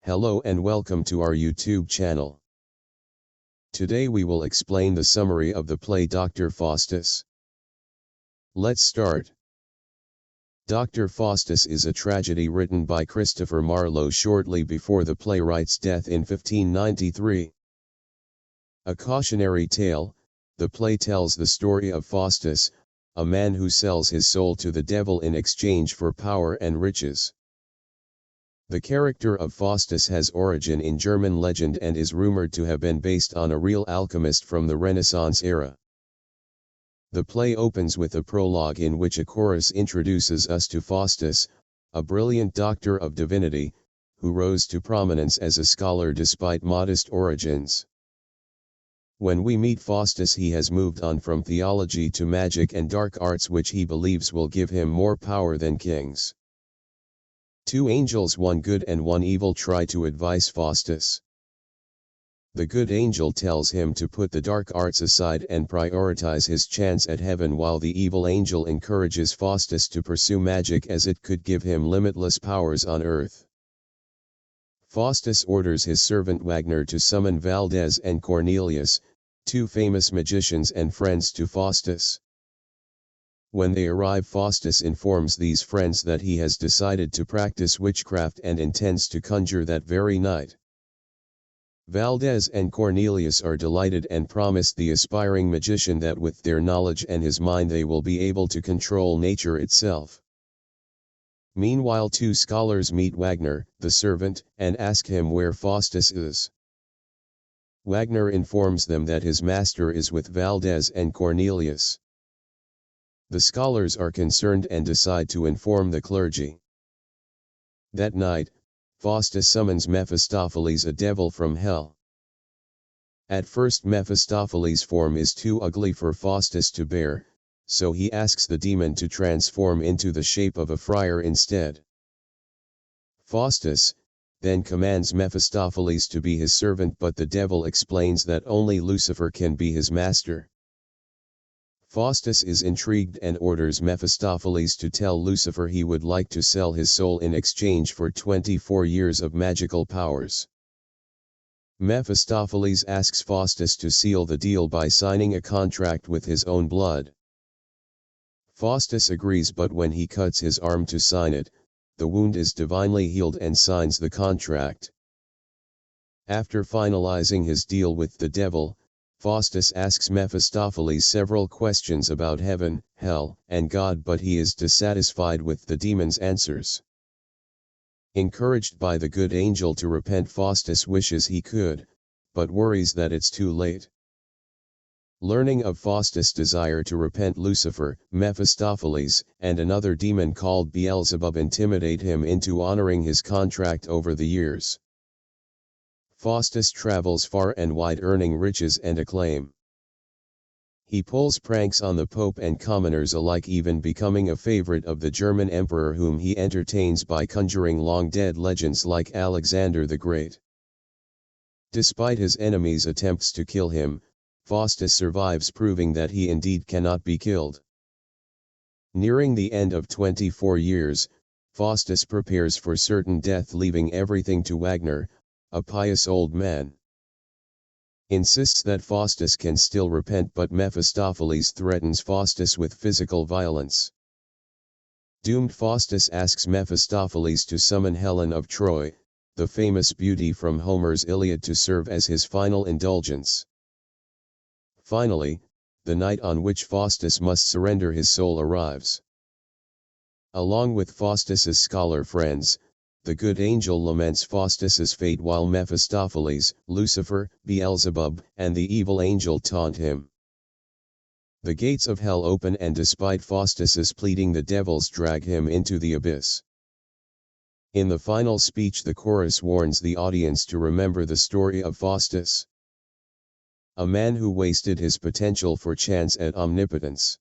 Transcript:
Hello and welcome to our YouTube channel. Today we will explain the summary of the play Doctor Faustus. Let's start. Doctor Faustus is a tragedy written by Christopher Marlowe shortly before the playwright's death in 1593. A cautionary tale, the play tells the story of Faustus, a man who sells his soul to the devil in exchange for power and riches. The character of Faustus has origin in German legend and is rumored to have been based on a real alchemist from the Renaissance era. The play opens with a prologue in which a chorus introduces us to Faustus, a brilliant doctor of divinity, who rose to prominence as a scholar despite modest origins. When we meet Faustus, he has moved on from theology to magic and dark arts which he believes will give him more power than kings. Two angels, one good and one evil, try to advise Faustus. The good angel tells him to put the dark arts aside and prioritize his chance at heaven, while the evil angel encourages Faustus to pursue magic as it could give him limitless powers on earth. Faustus orders his servant Wagner to summon Valdez and Cornelius, two famous magicians and friends to Faustus. When they arrive, Faustus informs these friends that he has decided to practice witchcraft and intends to conjure that very night. Valdez and Cornelius are delighted and promise the aspiring magician that with their knowledge and his mind they will be able to control nature itself. Meanwhile, two scholars meet Wagner, the servant, and ask him where Faustus is. Wagner informs them that his master is with Valdez and Cornelius. The scholars are concerned and decide to inform the clergy. That night, Faustus summons Mephistopheles, a devil from hell. At first, Mephistopheles' form is too ugly for Faustus to bear, so he asks the demon to transform into the shape of a friar instead. Faustus then commands Mephistopheles to be his servant, but the devil explains that only Lucifer can be his master. Faustus is intrigued and orders Mephistopheles to tell Lucifer he would like to sell his soul in exchange for 24 years of magical powers. Mephistopheles asks Faustus to seal the deal by signing a contract with his own blood. Faustus agrees, but when he cuts his arm to sign it, the wound is divinely healed and signs the contract. After finalizing his deal with the devil, Faustus asks Mephistopheles several questions about heaven, hell, and God, but he is dissatisfied with the demon's answers. Encouraged by the good angel to repent, Faustus wishes he could, but worries that it's too late. Learning of Faustus' desire to repent, Lucifer, Mephistopheles, and another demon called Beelzebub intimidate him into honoring his contract over the years. Faustus travels far and wide, earning riches and acclaim. He pulls pranks on the Pope and commoners alike, even becoming a favorite of the German emperor, whom he entertains by conjuring long-dead legends like Alexander the Great. Despite his enemies' attempts to kill him, Faustus survives, proving that he indeed cannot be killed. Nearing the end of 24 years, Faustus prepares for certain death, leaving everything to Wagner, a pious old man. Insists that Faustus can still repent, but Mephistopheles threatens Faustus with physical violence. Doomed, Faustus asks Mephistopheles to summon Helen of Troy, the famous beauty from Homer's Iliad, to serve as his final indulgence. Finally, the night on which Faustus must surrender his soul arrives. Along with Faustus's scholar friends, the good angel laments Faustus's fate, while Mephistopheles, Lucifer, Beelzebub, and the evil angel taunt him. The gates of hell open, and despite Faustus's pleading, the devils drag him into the abyss. In the final speech, the chorus warns the audience to remember the story of Faustus, a man who wasted his potential for chance at omnipotence.